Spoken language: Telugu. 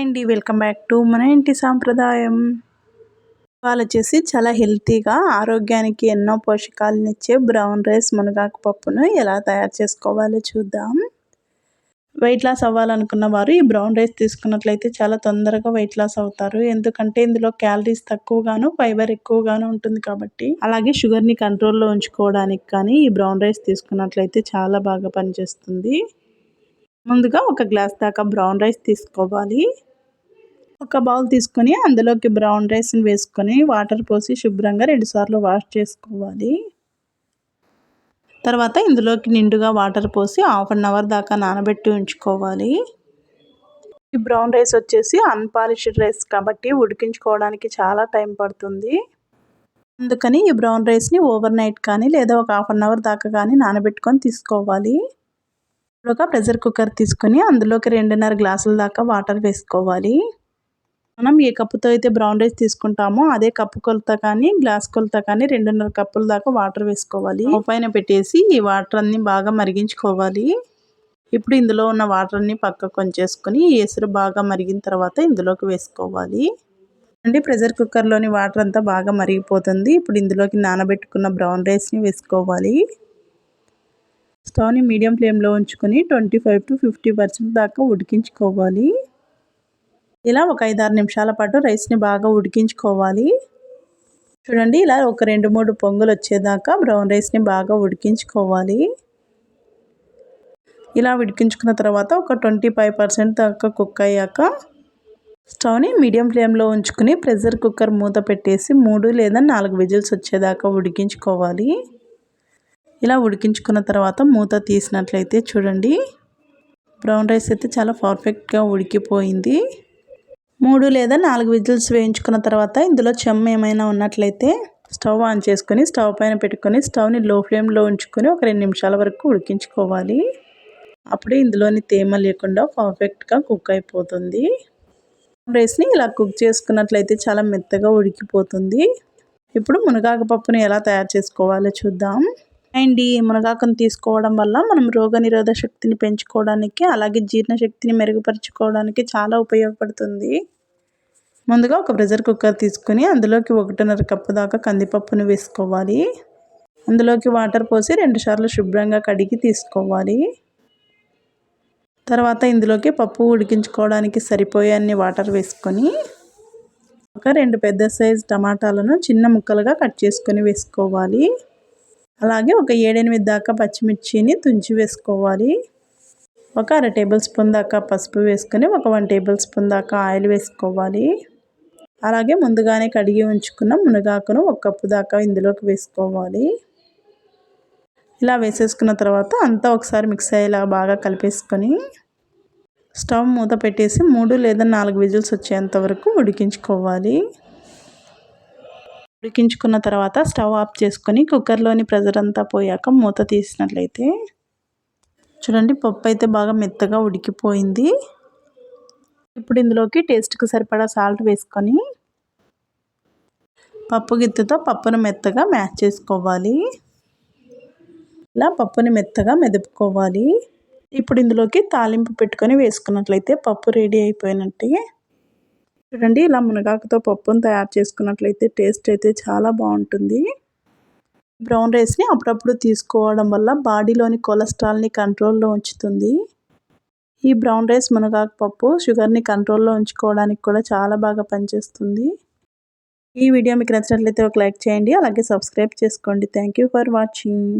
అండి వెల్కమ్ బ్యాక్ టు మన ఇంటి సాంప్రదాయం. ఇవాళ వచ్చేసి చాలా హెల్తీగా ఆరోగ్యానికి ఎన్నో పోషకాలనిచ్చే బ్రౌన్ రైస్ మునగాకు పప్పును ఎలా తయారు చేసుకోవాలో చూద్దాం. వెయిట్ లాస్ అవ్వాలనుకున్న వారు ఈ బ్రౌన్ రైస్ తీసుకున్నట్లయితే చాలా తొందరగా వెయిట్ లాస్ అవుతారు. ఎందుకంటే ఇందులో క్యాలరీస్ తక్కువగాను ఫైబర్ ఎక్కువగాను ఉంటుంది కాబట్టి. అలాగే షుగర్ని కంట్రోల్లో ఉంచుకోవడానికి కానీ ఈ బ్రౌన్ రైస్ తీసుకున్నట్లయితే చాలా బాగా పనిచేస్తుంది. ముందుగా ఒక గ్లాస్ దాకా బ్రౌన్ రైస్ తీసుకోవాలి. ఒక బౌల్ తీసుకొని అందులోకి బ్రౌన్ రైస్ని వేసుకొని వాటర్ పోసి శుభ్రంగా 2 సార్లు వాష్ చేసుకోవాలి. తర్వాత ఇందులోకి నిండుగా వాటర్ పోసి హాఫ్ అన్ అవర్ దాకా నానబెట్టి ఉంచుకోవాలి. ఈ బ్రౌన్ రైస్ వచ్చేసి అన్పాలిష్డ్ రైస్ కాబట్టి ఉడికించుకోవడానికి చాలా టైం పడుతుంది. అందుకని ఈ బ్రౌన్ రైస్ని ఓవర్ నైట్ కానీ లేదా ఒక హాఫ్ అన్ అవర్ దాకా కానీ నానబెట్టుకొని తీసుకోవాలి. ఒక ప్రెషర్ కుక్కర్ తీసుకొని అందులోకి 2.5 గ్లాసుల దాకా వాటర్ వేసుకోవాలి. మనం ఏ కప్పుతో అయితే బ్రౌన్ రైస్ తీసుకుంటామో అదే కప్పు కొలత కానీ గ్లాస్ కొలత కానీ 2.5 కప్పుల దాకా వాటర్ వేసుకోవాలి. పైన పెట్టేసి ఈ వాటర్ అన్ని బాగా మరిగించుకోవాలి. ఇప్పుడు ఇందులో ఉన్న వాటర్ అన్ని పక్కకు కొంచేసుకొని ఎసురు బాగా మరిగిన తర్వాత ఇందులోకి వేసుకోవాలి. ప్రెషర్ కుక్కర్లోని వాటర్ అంతా బాగా మరిగిపోతుంది. ఇప్పుడు ఇందులోకి నానబెట్టుకున్న బ్రౌన్ రైస్ని వేసుకోవాలి. స్టవ్ని మీడియం ఫ్లేమ్లో ఉంచుకొని 25 to 50% దాకా ఉడికించుకోవాలి. ఇలా ఒక 5-6 నిమిషాల పాటు రైస్ని బాగా ఉడికించుకోవాలి. చూడండి, ఇలా ఒక 2-3 పొంగులు వచ్చేదాకా బ్రౌన్ రైస్ని బాగా ఉడికించుకోవాలి. ఇలా ఉడికించుకున్న తర్వాత ఒక 25% దాకా కుక్ అయ్యాక స్టవ్ని మీడియం ఫ్లేమ్లో ఉంచుకుని ప్రెషర్ కుక్కర్ మూత పెట్టేసి 3 లేదా 4 విజిల్స్ వచ్చేదాకా ఉడికించుకోవాలి. ఇలా ఉడికించుకున్న తర్వాత మూత తీసినట్లయితే చూడండి, బ్రౌన్ రైస్ అయితే చాలా పర్ఫెక్ట్గా ఉడికిపోయింది. 3 లేదా 4 విజిల్స్ వేయించుకున్న తర్వాత ఇందులో చెమ్మ ఏమైనా ఉన్నట్లయితే స్టవ్ ఆన్ చేసుకొని స్టవ్ పైన పెట్టుకొని స్టవ్ని లో ఫ్లేమ్లో ఉంచుకొని ఒక 2 నిమిషాల వరకు ఉడికించుకోవాలి. అప్పుడే ఇందులోని తేమ లేకుండా పర్ఫెక్ట్గా కుక్ అయిపోతుంది. రైస్ని ఇలా కుక్ చేసుకున్నట్లయితే చాలా మెత్తగా ఉడికిపోతుంది. ఇప్పుడు మునగాకు పప్పును ఎలా తయారు చేసుకోవాలో చూద్దాం. ఈ మునగాకును తీసుకోవడం వల్ల మనం రోగనిరోధక శక్తిని పెంచుకోవడానికి అలాగే జీర్ణశక్తిని మెరుగుపరుచుకోవడానికి చాలా ఉపయోగపడుతుంది. ముందుగా ఒక ప్రెషర్ కుక్కర్ తీసుకొని అందులోకి 1.5 కప్పు దాకా కందిపప్పును వేసుకోవాలి. అందులోకి వాటర్ పోసి 2 సార్లు శుభ్రంగా కడిగి తీసుకోవాలి. తర్వాత ఇందులోకి పప్పు ఉడికించుకోవడానికి సరిపోయే అన్ని వాటర్ వేసుకొని ఒక 2 పెద్ద సైజు టమాటాలను చిన్న ముక్కలుగా కట్ చేసుకొని వేసుకోవాలి. అలాగే ఒక 7-8 దాకా పచ్చిమిర్చిని తుంచి వేసుకోవాలి. ఒక 1/2 టేబుల్ స్పూన్ దాకా పసుపు వేసుకొని ఒక 1 టేబుల్ స్పూన్ దాకా ఆయిల్ వేసుకోవాలి. అలాగే ముందుగానే కడిగి ఉంచుకున్న మునగాకును 1 కప్పు దాకా ఇందులోకి వేసుకోవాలి. ఇలా వేసేసుకున్న తర్వాత అంతా ఒకసారి మిక్స్ అయ్యేలా బాగా కలిపేసుకొని స్టవ్ మూత పెట్టేసి 3 లేదా 4 విజిల్స్ వచ్చేంత వరకు ఉడికించుకోవాలి. ఉడికించుకున్న తర్వాత స్టవ్ ఆఫ్ చేసుకొని కుక్కర్లోని ప్రెషర్ అంతా పోయాక మూత తీసినట్లయితే చూడండి, పప్పు అయితే బాగా మెత్తగా ఉడికిపోయింది. ఇప్పుడు ఇందులోకి టేస్ట్కి సరిపడా సాల్ట్ వేసుకొని పప్పు గిత్తెతో పప్పును మెత్తగా మ్యాష్ చేసుకోవాలి. ఇలా పప్పుని మెత్తగా మెదుపుకోవాలి. ఇప్పుడు ఇందులోకి తాలింపు పెట్టుకొని వేసుకున్నట్లయితే పప్పు రెడీ అయిపోయినట్టే. చూడండి, ఇలా మునగాకుతో పప్పును తయారు చేసుకున్నట్లయితే టేస్ట్ అయితే చాలా బాగుంటుంది. బ్రౌన్ రైస్ని అప్పుడప్పుడు తీసుకోవడం వల్ల బాడీలోని కొలెస్ట్రాల్ని కంట్రోల్లో ఉంచుతుంది. ఈ బ్రౌన్ రైస్ మునగాకు పప్పు షుగర్ని కంట్రోల్లో ఉంచుకోవడానికి కూడా చాలా బాగా పనిచేస్తుంది. ఈ వీడియో మీకు నచ్చినట్లయితే ఒక లైక్ చేయండి, అలాగే సబ్స్క్రైబ్ చేసుకోండి. Thank you for watching.